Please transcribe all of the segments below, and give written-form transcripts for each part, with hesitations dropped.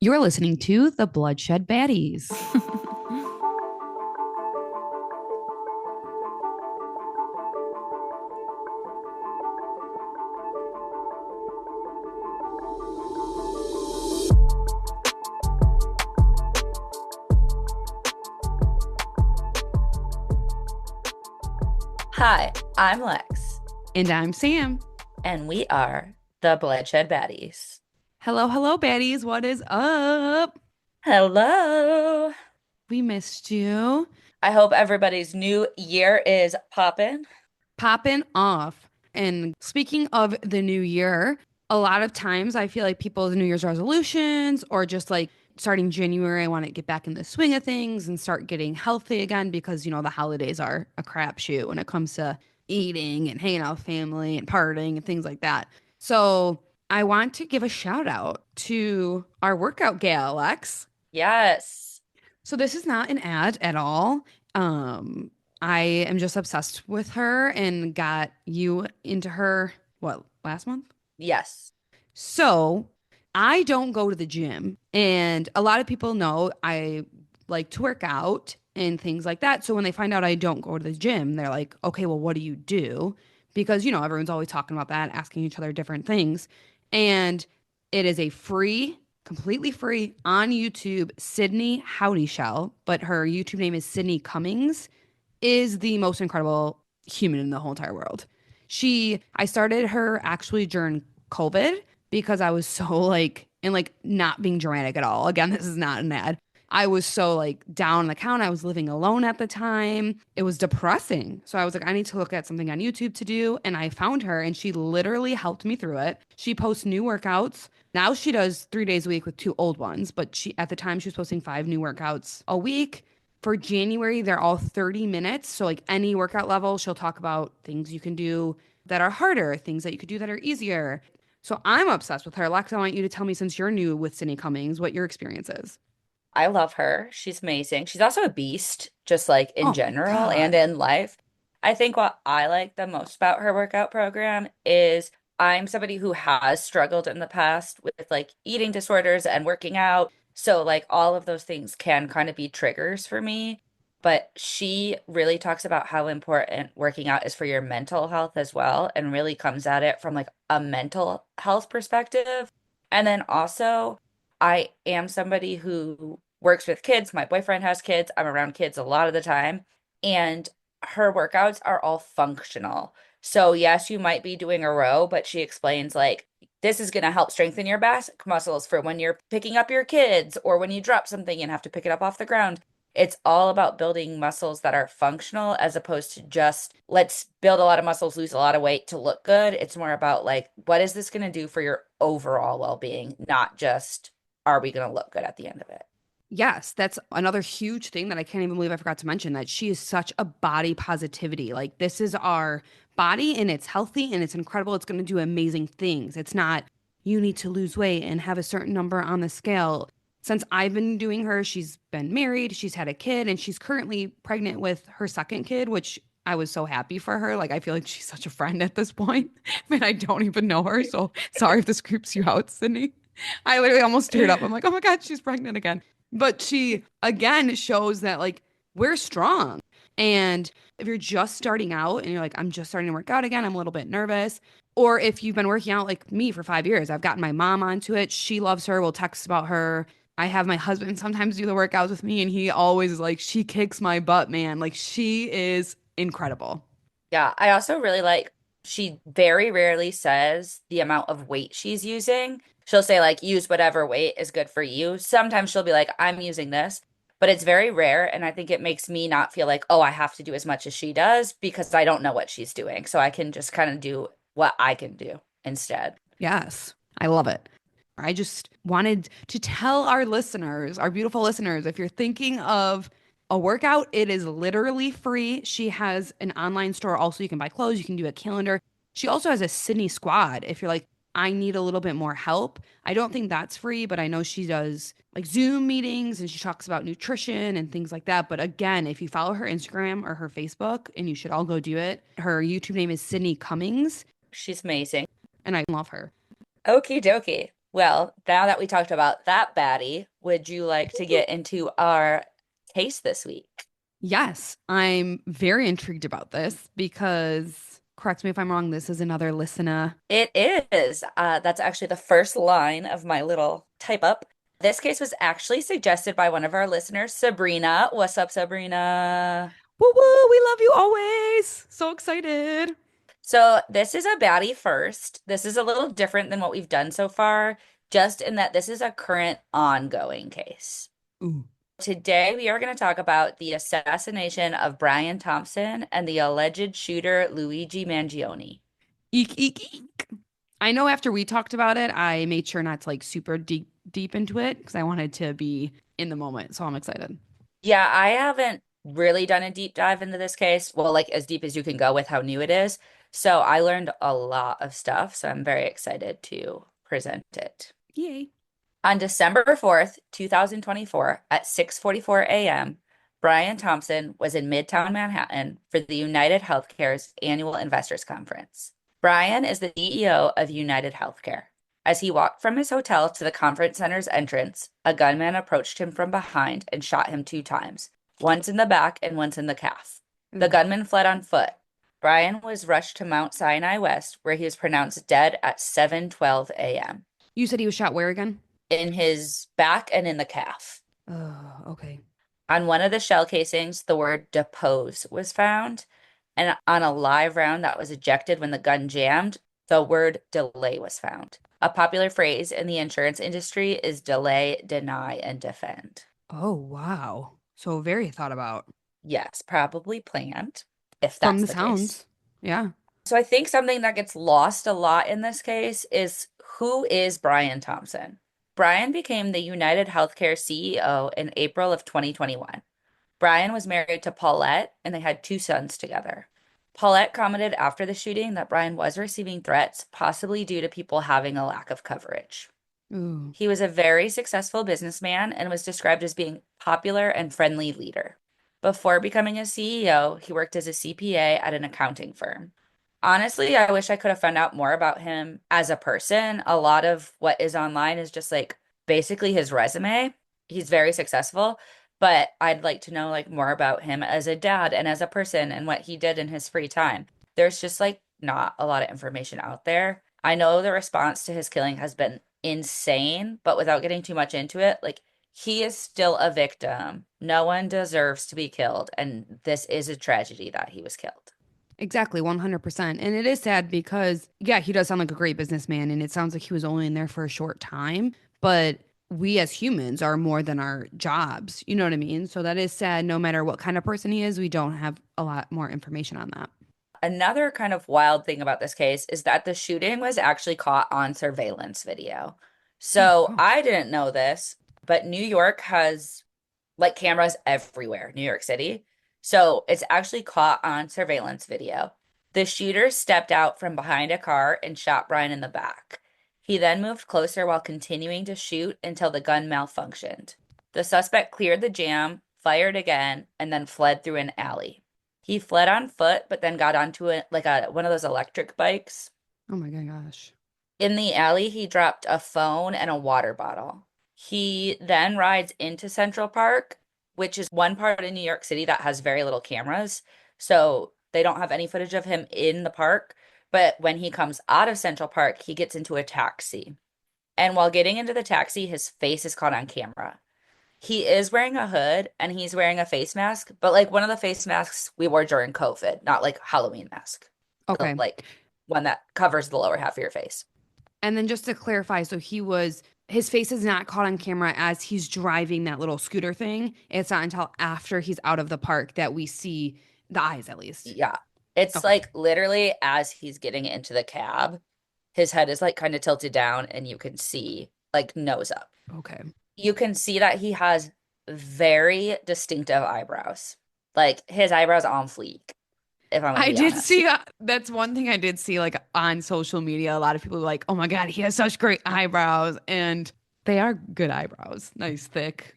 You're listening to the Bloodshed Baddies. Hi, I'm Lex, And I'm Sam. and we are the Bloodshed Baddies. Hello, hello, baddies. What is up? Hello. We missed you. I hope everybody's new year is popping. Popping off. And speaking of the new year, a lot of times I feel like people's New Year's resolutions or just like starting January, I want to get back in the swing of things and start getting healthy again because, the holidays are a crapshoot when it comes to eating and hanging out with family and partying and things like that. So I want to give a shout out to our workout gal, Lex. Yes. So this is not an ad at all. Um, I am just obsessed with her and got you into her, what, last month? Yes. So I don't go to the gym, and a lot of people know I like to work out and things like that. So when they find out I don't go to the gym, they're like, okay, well, what do you do? Because, everyone's always talking about that, asking each other different things. And it is a free, completely free on YouTube, Sydney Howdy Shell, but her YouTube name is Sydney Cummings, is the most incredible human in the whole entire world. I started her actually during COVID because I was so like, and like not being dramatic at all. Again, this is not an ad. I was so like down on the count. I was living alone at the time. It was depressing. So I was like, I need to look at something on YouTube to do. And I found her and she literally helped me through it. She posts new workouts. Now she does 3 days a week with two old ones, but at the time she was posting five new workouts a week. For January, they're all 30 minutes. So like any workout level, she'll talk about things you can do that are harder, things that you could do that are easier. So I'm obsessed with her. Lex, I want you to tell me, since you're new with Sydney Cummings, what your experience is. I love her. She's amazing. She's also a beast, just like in Oh my general and God. in life. I think what I like the most about her workout program is I'm somebody who has struggled in the past with like eating disorders and working out. So, like, all of those things can kind of be triggers for me. But she really talks about how important working out is for your mental health as well, and really comes at it from like a mental health perspective. And then also, I am somebody who works with kids. My boyfriend has kids. I'm around kids a lot of the time. And her workouts are all functional. So, yes, you might be doing a row, but she explains like this is going to help strengthen your back muscles for when you're picking up your kids or when you drop something and have to pick it up off the ground. It's all about building muscles that are functional as opposed to just let's build a lot of muscles, lose a lot of weight to look good. It's more about like, what is this going to do for your overall well-being, not just are we going to look good at the end of it? Yes, that's another huge thing that I can't even believe I forgot to mention, that she is such a body positivity. Like, this is our body and it's healthy and it's incredible. It's going to do amazing things. It's not, you need to lose weight and have a certain number on the scale. Since I've been doing her, she's been married, she's had a kid, and she's currently pregnant with her second kid, which I was so happy for her. Like, I feel like she's such a friend at this point, and I don't even know her. So sorry if this creeps you out, Sydney. I literally almost teared up. I'm like, oh my God, she's pregnant again. But she again shows that like we're strong. And if you're just starting out and you're like, I'm just starting to work out again, I'm a little bit nervous. Or if you've been working out like me for 5 years, I've gotten my mom onto it. She loves her. We'll text about her. I have my husband sometimes do the workouts with me, and he always is like, she kicks my butt, man. Like, she is incredible. Yeah, I also really like she very rarely says the amount of weight she's using. She'll say like use whatever weight is good for you. Sometimes she'll be like I'm using this, but it's very rare and I think it makes me not feel like oh I have to do as much as she does because I don't know what she's doing. So I can just kind of do what I can do instead. Yes, I love it. I just wanted to tell our listeners, our beautiful listeners, if you're thinking of a workout, it is literally free. She has an online store also. You can buy clothes, you can do a calendar. She also has a Sydney squad. If you're like, I need a little bit more help. I don't think that's free, but I know she does like Zoom meetings and she talks about nutrition and things like that. But again, if you follow her Instagram or her Facebook, and you should all go do it, her YouTube name is Sydney Cummings, She's amazing. and I love her. Okie dokie. Well, now that we talked about that baddie, would you like to get into our case this week? Yes, I'm very intrigued about this because, correct me if I'm wrong, this is another listener. It is. That's actually the first line of my little type up. This case was actually suggested by one of our listeners, Sabrina. What's up, Sabrina? Woo woo, we love you always. So excited. So, this is a baddie first. This is a little different than what we've done so far, just in that this is a current ongoing case. Ooh. Today, we are going to talk about the assassination of Brian Thompson and the alleged shooter Luigi Mangione. Eek, eek, eek. I know after we talked about it, I made sure not to like super deep into it because I wanted to be in the moment. So I'm excited. Yeah, I haven't really done a deep dive into this case. Well, like as deep as you can go with how new it is. So I learned a lot of stuff. So I'm very excited to present it. Yay. On December 4th, 2024, at 6:44 a.m., Brian Thompson was in Midtown Manhattan for the United Healthcare's annual investors conference. Brian is the CEO of United Healthcare. As he walked from his hotel to the conference center's entrance, a gunman approached him from behind and shot him 2 times, once in the back and once in the calf. The Ooh. gunman fled on foot. Brian was rushed to Mount Sinai West, where he was pronounced dead at 7:12 a.m. You said he was shot where again? in his back and in the calf. Oh, okay. On one of the shell casings, the word depose was found, and on a live round that was ejected when the gun jammed, the word delay was found. A popular phrase in the insurance industry is delay, deny, and defend. Oh, wow. So very thought about Yes, probably planned, if from that's the the case. sounds. Yeah. So I think something that gets lost a lot in this case is who is Brian Thompson? Brian became the United Healthcare CEO in April of 2021. Brian was married to Paulette and they had 2 sons together. Paulette commented after the shooting that Brian was receiving threats, possibly due to people having a lack of coverage. Ooh. He was a very successful businessman and was described as being popular and friendly leader. Before becoming a CEO, he worked as a CPA at an accounting firm. Honestly, I wish I could have found out more about him as a person. A lot of what is online is just like basically his resume. He's very successful, but I'd like to know like more about him as a dad and as a person and what he did in his free time. There's just like not a lot of information out there. I know the response to his killing has been insane, but without getting too much into it, like he is still a victim. No one deserves to be killed, and this is a tragedy that he was killed. Exactly, 100%. And it is sad because, yeah, he does sound like a great businessman, and it sounds like he was only in there for a short time. But we as humans are more than our jobs. You know what I mean? So that is sad. No matter what kind of person he is, we don't have a lot more information on that. Another kind of wild thing about this case is that the shooting was actually caught on surveillance video. Oh, So gosh. I didn't know this, but New York has like cameras everywhere, New York City. So it's actually caught on surveillance video. The shooter stepped out from behind a car and shot Brian in the back. He then moved closer while continuing to shoot until the gun malfunctioned. The suspect cleared the jam, fired again, and then fled through an alley. He fled on foot, but then got onto it like a one of those electric bikes. Oh, my gosh. In the alley, he dropped a phone and a water bottle. He then rides into Central Park, which is one part of New York City that has very little cameras. So they don't have any footage of him in the park. But when he comes out of Central Park, he gets into a taxi. And while getting into the taxi, his face is caught on camera. He is wearing a hood and he's wearing a face mask, but like one of the face masks we wore during COVID, not like Halloween mask, Okay. like one that covers the lower half of your face. And then just to clarify, so his face is not caught on camera as he's driving that little scooter thing. It's not until after he's out of the park that we see the eyes, at least. Yeah. It's Okay. like literally as he's getting into the cab, his head is like kind of tilted down and you can see like nose up. Okay. You can see that he has very distinctive eyebrows. Like his eyebrows on fleek, if I'm gonna I be did honest. see that's one thing I did see like on social media. A lot of people were like, "Oh my God, he has such great eyebrows." And they are good eyebrows. Nice, thick.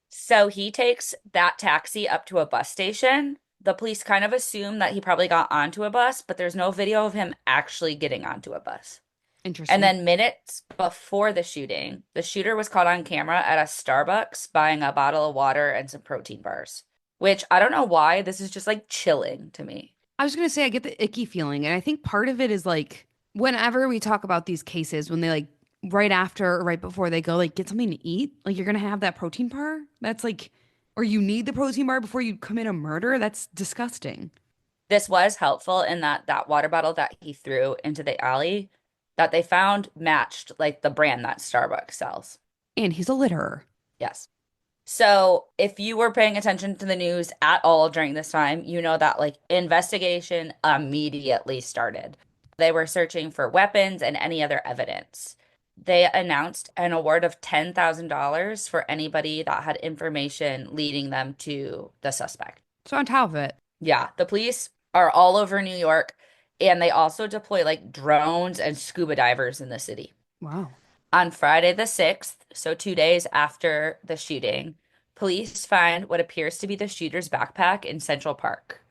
So he takes that taxi up to a bus station. The police kind of assume that he probably got onto a bus, but there's no video of him actually getting onto a bus. And Interesting. then minutes before the shooting, the shooter was caught on camera at a Starbucks buying a bottle of water and some protein bars, which I don't know why. This is just like chilling to me. I was gonna say I get the icky feeling, and I think part of it is like whenever we talk about these cases, when they like right after or right before they go like get something to eat, like you're gonna have that protein bar. That's like, or you need the protein bar before you commit a murder. That's disgusting. This was helpful in that that water bottle that he threw into the alley that they found matched like the brand that Starbucks sells. And he's a litterer. Yes. So, if you were paying attention to the news at all during this time, you know that like investigation immediately started. They were searching for weapons and any other evidence. They announced an award of $10,000 for anybody that had information leading them to the suspect. So on top of it, Yeah, the police are all over New York, and they also deploy like drones and scuba divers in the city. wow. On Friday the 6th, so 2 days after the shooting, police find what appears to be the shooter's backpack in Central Park.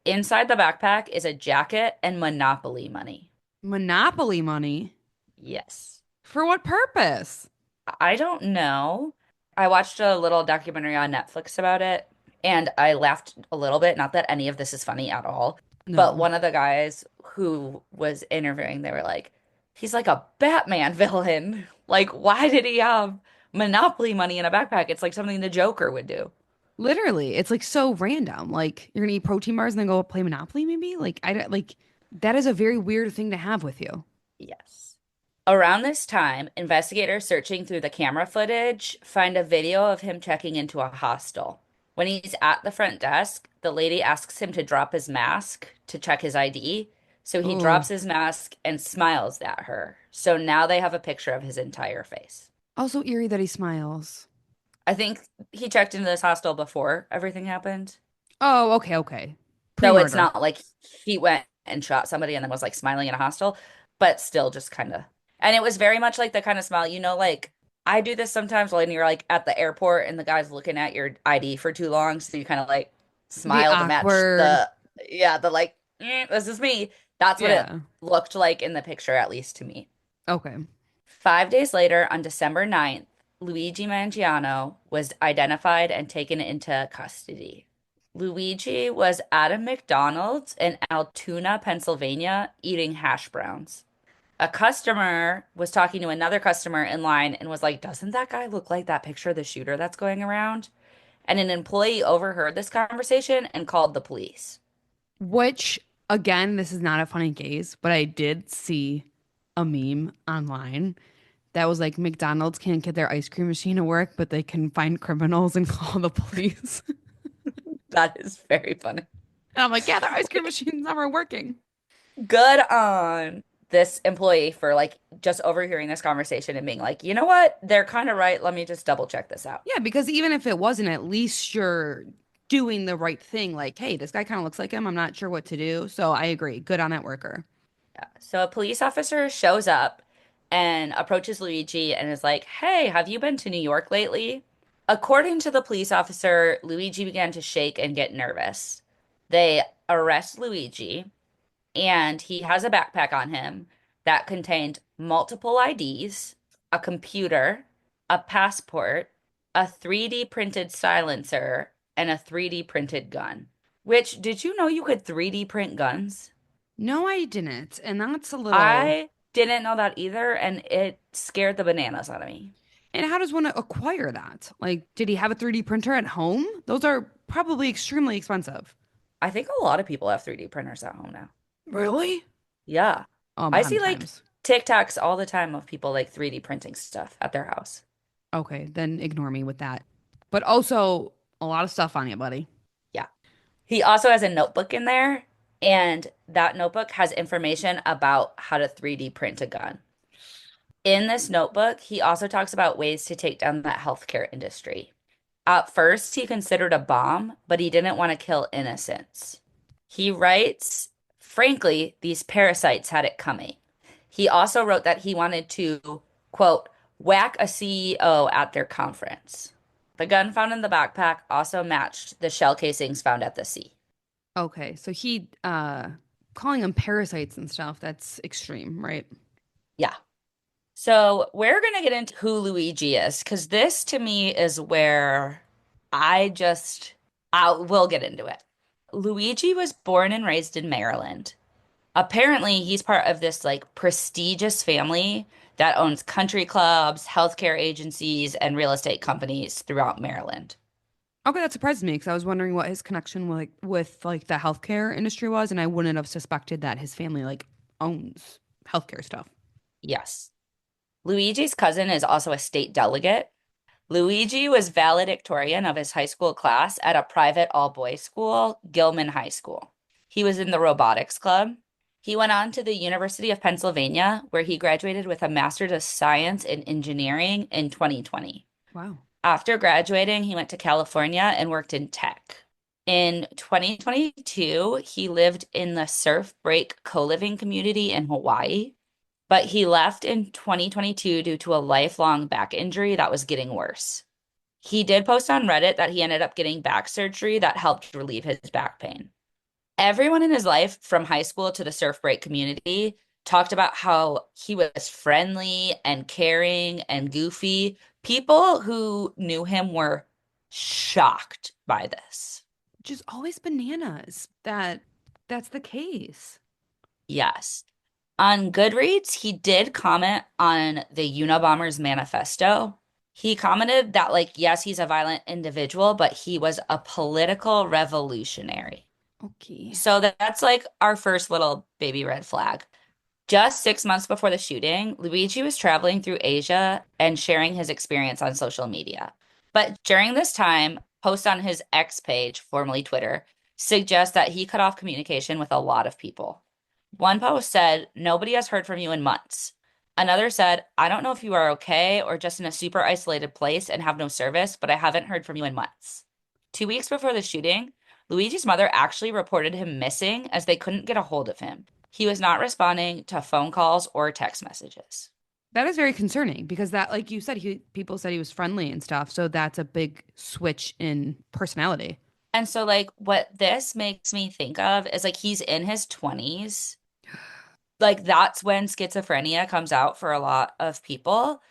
Inside the backpack is a jacket and Monopoly money. Monopoly money. Yes. For what purpose? I don't know. I watched a little documentary on Netflix about it and I laughed a little bit. Not that any of this is funny at all, but No. one of the guys who was interviewing, they were like, he's like a Batman villain. Like, why did he have Monopoly money in a backpack? It's like something the Joker would do. Literally, it's like so random. Like you're gonna eat protein bars and then go play Monopoly, maybe? Like I don't like that is a very weird thing to have with you. Yes. Around this time, investigators searching through the camera footage find a video of him checking into a hostel. When he's at the front desk, the lady asks him to drop his mask to check his ID. So he Oh. drops his mask and smiles at her. So now they have a picture of his entire face. Also eerie that he smiles. I think he checked into this hostel before everything happened. Oh, okay, okay. So it's Pre-murder. not like he went and shot somebody and then was like smiling in a hostel, but still just kind of. And it was very much like the kind of smile, like I do this sometimes when you're like at the airport and the guy's looking at your ID for too long. So you kind of like The smile to match awkward. the like, this is me. That's what it Yeah. looked like in the picture, at least to me. Okay. 5 days later, on December 9th, Luigi Mangiano was identified and taken into custody. Luigi was at a McDonald's in Altoona, Pennsylvania, eating hash browns. A customer was talking to another customer in line and was like, doesn't that guy look like that picture of the shooter that's going around? And an employee overheard this conversation and called the police. Which again, this is not a funny case, but I did see a meme online that was like McDonald's can't get their ice cream machine to work, but they can find criminals and call the police. That is very funny. And I'm like, yeah, their ice cream machine's never working. Good on this employee for like just overhearing this conversation and being like, you know what? They're kind of right. Let me just double check this out. Yeah, because even if it wasn't, at least you're doing the right thing. Like, hey, this guy kind of looks like him. I'm not sure what to do. So I agree. Good on that worker. Yeah. So a police officer shows up and approaches Luigi and is like, hey, have you been to New York lately? According to the police officer, Luigi began to shake and get nervous. They arrest Luigi, and he has a backpack on him that contained multiple IDs, a computer, a passport, a 3D printed silencer, and a 3D printed gun. Which, did you know you could 3D print guns? No, I didn't. And that's a little. I didn't know that either, and it scared the bananas out of me. And how does one acquire that? Like, did he have a 3D printer at home? Those are probably extremely expensive. I think a lot of people have 3D printers at home now. Really? Yeah. Oh, I modern see like times. TikToks all the time of people like 3D printing stuff at their house. Okay, then ignore me with that. But also, a lot of stuff on you, buddy. Yeah. He also has a notebook in there, and that notebook has information about how to 3D print a gun. In this notebook, he also talks about ways to take down that healthcare industry. At first, he considered a bomb, but he didn't want to kill innocents. He writes, frankly, these parasites had it coming. He also wrote that he wanted to, quote, whack a CEO at their conference. The gun found in the backpack also matched the shell casings found at the sea. Okay, so he calling them parasites and stuff, that's extreme, right? Yeah. So we're gonna get into who Luigi is, because this to me is where I just I will get into it. Luigi was born and raised in Maryland. Apparently, he's part of this like prestigious family that owns country clubs, healthcare agencies, and real estate companies throughout Maryland. Okay, that surprised me because I was wondering what his connection with like the healthcare industry was, and I wouldn't have suspected that his family like owns healthcare stuff. Yes. Luigi's cousin is also a state delegate. Luigi was valedictorian of his high school class at a private all-boys school, Gilman High School. He was in the robotics club. He went on to the University of Pennsylvania, where he graduated with a Master's of Science in Engineering in 2020. Wow. After graduating, he went to California and worked in tech. In 2022, he lived in the Surf Break co-living community in Hawaii, but he left in 2022 due to a lifelong back injury that was getting worse. He did post on Reddit that he ended up getting back surgery that helped relieve his back pain. Everyone in his life, from high school to the surf break community, talked about how he was friendly and caring and goofy. People who knew him were shocked by this. Which is always bananas that that's the case. Yes. On Goodreads, he did comment on the Unabomber's manifesto. He commented that, like, yes, he's a violent individual, but he was a political revolutionary. Okay. So that's like our first little baby red flag. Just 6 months before the shooting, Luigi was traveling through Asia and sharing his experience on social media. But during this time, posts on his X page, formerly Twitter, suggest that he cut off communication with a lot of people. One post said, "Nobody has heard from you in months." Another said, "I don't know if you are okay or just in a super isolated place and have no service, but I haven't heard from you in months." 2 weeks before the shooting, Luigi's mother actually reported him missing as they couldn't get a hold of him. He was not responding to phone calls or text messages. That is very concerning because that, like you said, he people said he was friendly and stuff. So that's a big switch in personality. And so, like, what this makes me think of is like he's in his 20s. Like, that's when schizophrenia comes out for a lot of people,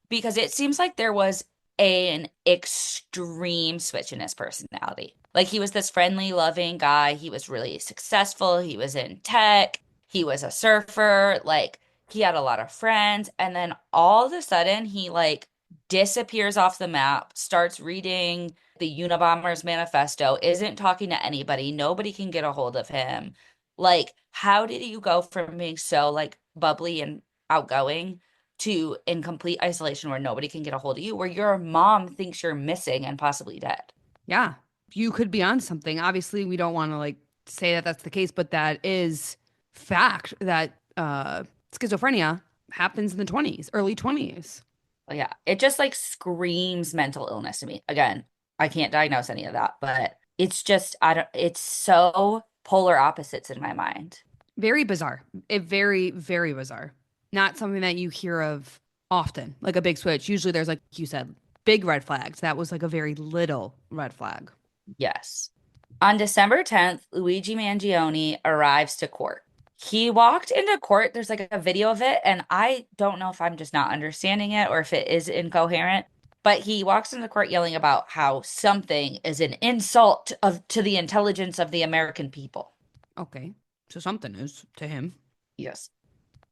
because it seems like there was an extreme switch in his personality. Like he was this friendly, loving guy. He was really successful. He was in tech. He was a surfer. Like he had a lot of friends. And then all of a sudden, he like disappears off the map, starts reading the Unabomber's manifesto, isn't talking to anybody. Nobody can get a hold of him. Like, how did you go from being so like bubbly and outgoing to in complete isolation where nobody can get a hold of you, where your mom thinks you're missing and possibly dead? Yeah. You could be on something. Obviously, we don't want to like say that that's the case, but that is fact that schizophrenia happens in the 20s, early 20s. Yeah, it just like screams mental illness to me. Again, I can't diagnose any of that, but it's just, I don't, it's so polar opposites in my mind. Very bizarre. It very, very bizarre. Not something that you hear of often, like a big switch. Usually there's, like you said, big red flags. That was like a very little red flag. Yes. On December 10th, Luigi Mangione arrives to court. He walked into court. There's like a video of it, and I don't know if I'm just not understanding it or if it is incoherent, but he walks into court yelling about how something is an insult to the intelligence of the American people. Okay. So something is to him. Yes.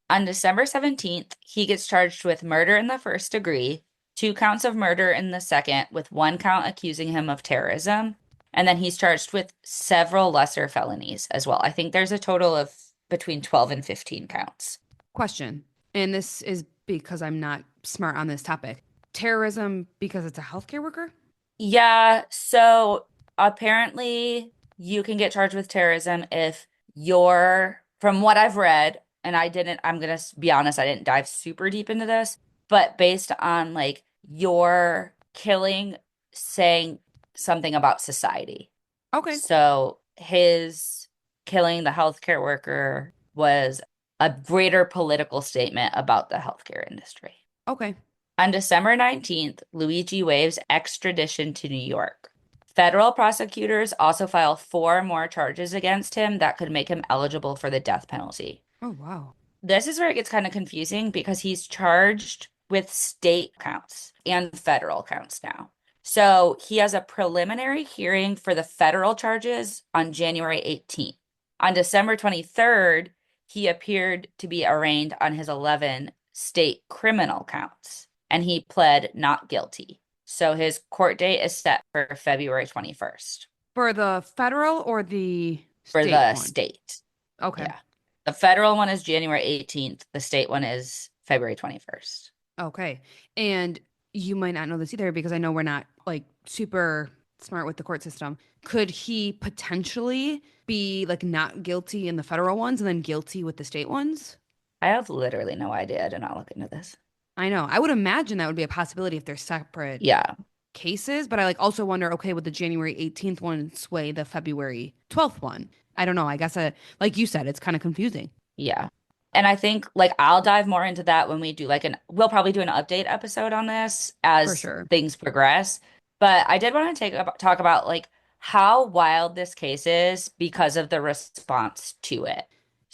On December 17th, he gets charged with murder in the first degree, 2 counts of murder in the second, with 1 count accusing him of terrorism. And then he's charged with several lesser felonies as well. I think there's a total of between 12 and 15 counts. Question. And this is because I'm not smart on this topic. Terrorism because it's a healthcare worker? Yeah, so apparently you can get charged with terrorism if you're, from what I've read, and I'm gonna be honest, I didn't dive super deep into this, but based on like your killing, saying something about society. Okay. So his killing the healthcare worker was a greater political statement about the healthcare industry. Okay. On December 19th, Luigi waives extradition to New York. Federal prosecutors also file 4 more charges against him that could make him eligible for the death penalty. Oh, wow. this is where it gets kind of confusing because he's charged with state counts and federal counts now. So he has a preliminary hearing for the federal charges on January 18th. On December 23rd, he appeared to be arraigned on his 11 state criminal counts, and he pled not guilty. So his court date is set for February 21st For the federal or the for state the one? state. Okay. Yeah. The federal one is January 18th. The state one is February 21st. Okay. And you might not know this either because I know we're not like super smart with the court system. Could he potentially be like not guilty in the federal ones and then guilty with the state ones? I have literally no idea. I did not look into this. I know. I would imagine that would be a possibility if they're separate Yeah. cases, but I like also wonder, okay, would the January 18th one sway the February 12th one? I don't know. I guess like you said, it's kind of confusing. Yeah. And I think like I'll dive more into that when we do like we'll probably do an update episode on this For as sure. things progress. But I did want to talk about like how wild this case is because of the response to it.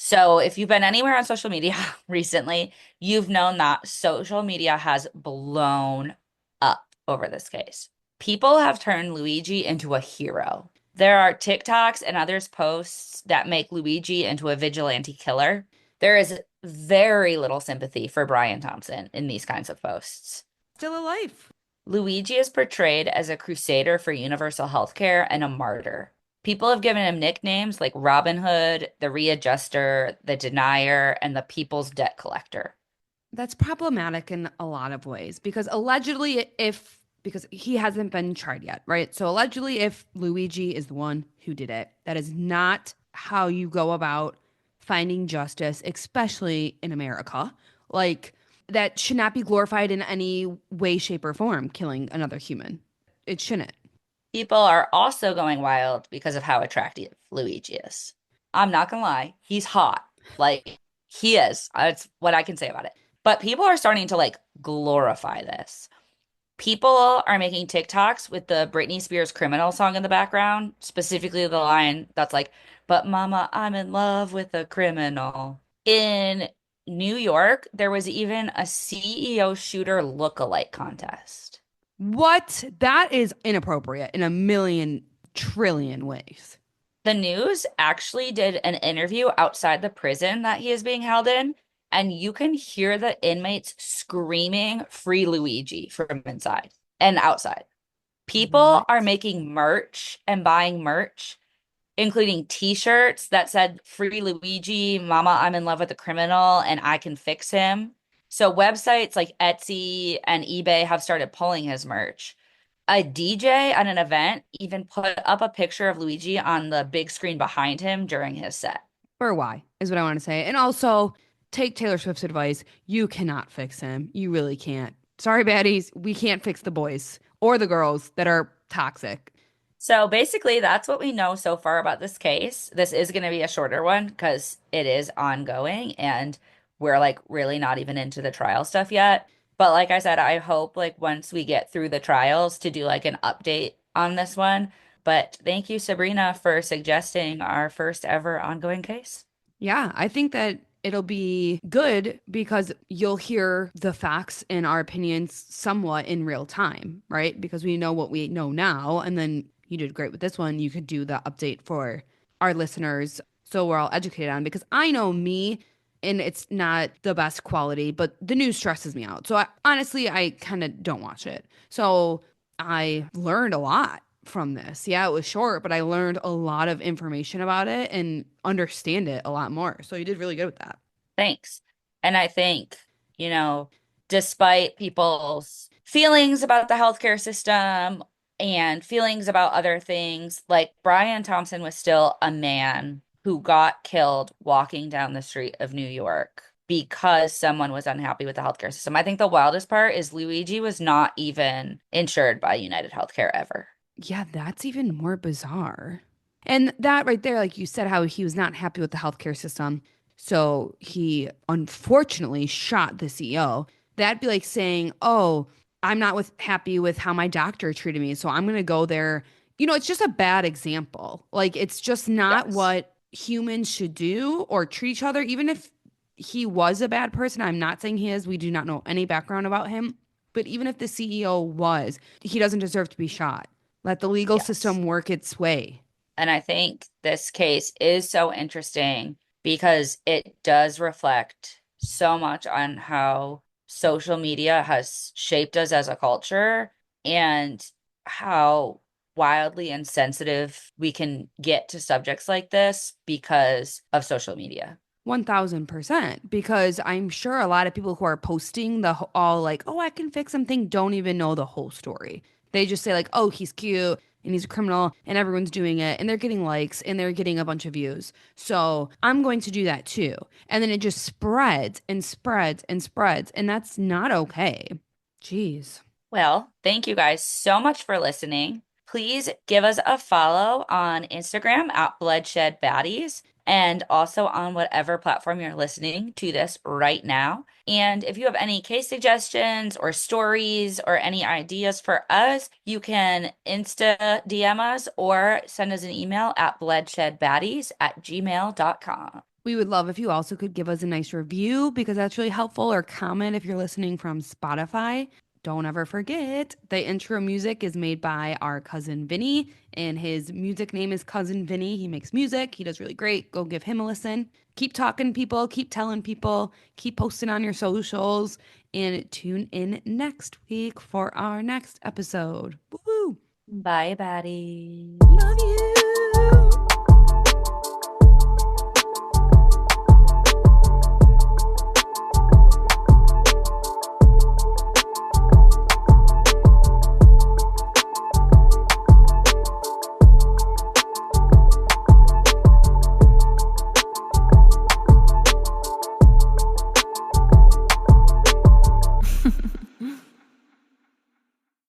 So if you've been anywhere on social media recently, you've known that social media has blown up over this case. People have turned Luigi into a hero. There are TikToks and others posts that make Luigi into a vigilante killer. There is very little sympathy for Brian Thompson in these kinds of posts. Still alive. Luigi is portrayed as a crusader for universal healthcare and a martyr. People have given him nicknames like Robin Hood, the Readjuster, the Denier, and the People's Debt Collector. That's problematic in a lot of ways because allegedly, if because he hasn't been tried yet, right? So allegedly, if Luigi is the one who did it, that is not how you go about finding justice, especially in America. Like that should not be glorified in any way, shape, or form, killing another human. It shouldn't. People are also going wild because of how attractive Luigi is. I'm not gonna lie, he's hot. Like he is. That's what I can say about it. But people are starting to like glorify this. People are making TikToks with the Britney Spears Criminal song in the background, specifically the line that's like, "But mama, I'm in love with a criminal." In New York, there was even a CEO shooter look-alike contest. What? That is inappropriate in a million trillion ways. The news actually did an interview outside the prison that he is being held in, and you can hear the inmates screaming "Free Luigi" from inside and outside. People What? are making merch and buying merch, including t-shirts that said "Free Luigi, Mama, I'm in love with a criminal, and I can fix him." So websites like Etsy and eBay have started pulling his merch. A DJ at an event even put up a picture of Luigi on the big screen behind him during his set. Or why is what I want to say. And also, take Taylor Swift's advice. You cannot fix him. You really can't. Sorry, baddies. We can't fix the boys or the girls that are toxic. So basically, that's what we know so far about this case. This is going to be a shorter one because it is ongoing and we're like really not even into the trial stuff yet. But like I said, I hope like once we get through the trials to do like an update on this one. But thank you, Sabrina, for suggesting our first ever ongoing case. Yeah, I think that it'll be good because you'll hear the facts and our opinions somewhat in real time, right? Because we know what we know now. And then you did great with this one. You could do the update for our listeners so we're all educated on because I know me and it's not the best quality, but the news stresses me out. So honestly, I kind of don't watch it. So I learned a lot from this. Yeah, it was short, but I learned a lot of information about it and understand it a lot more. So you did really good with that. Thanks. And I think, despite people's feelings about the healthcare system and feelings about other things, like Brian Thompson was still a man who got killed walking down the street of New York because someone was unhappy with the healthcare system. I think the wildest part is Luigi was not even insured by United Healthcare ever. Yeah, that's even more bizarre. And that right there, like you said, how he was not happy with the healthcare system. So he unfortunately shot the CEO. That'd be like saying, oh, I'm not happy with how my doctor treated me. So I'm going to go there. It's just a bad example. Like it's just not Yes. what humans should do or treat each other, even if he was a bad person. I'm not saying he is. We do not know any background about him. But even if the CEO was, he doesn't deserve to be shot. Let the legal Yes. system work its way. And I think this case is so interesting because it does reflect so much on how social media has shaped us as a culture and how wildly insensitive we can get to subjects like this because of social media. 1000%. Because I'm sure a lot of people who are posting all like, oh, I can fix something, don't even know the whole story. They just say, like, oh, he's cute and he's a criminal and everyone's doing it and they're getting likes and they're getting a bunch of views. So I'm going to do that too. And then it just spreads and spreads and spreads. And that's not okay. Jeez. Well, thank you guys so much for listening. Please give us a follow on Instagram at Bloodshed Baddies and also on whatever platform you're listening to this right now. And if you have any case suggestions or stories or any ideas for us, you can Insta DM us or send us an email at bloodshedbaddies@gmail.com. We would love if you also could give us a nice review because that's really helpful, or comment if you're listening from Spotify. Don't ever forget the intro music is made by our cousin Vinny, and his music name is Cousin Vinny. He makes music, he does really great. Go give him a listen. Keep talking, people, keep telling people, keep posting on your socials, and tune in next week for our next episode. Woo! Bye, Baddies. Love you.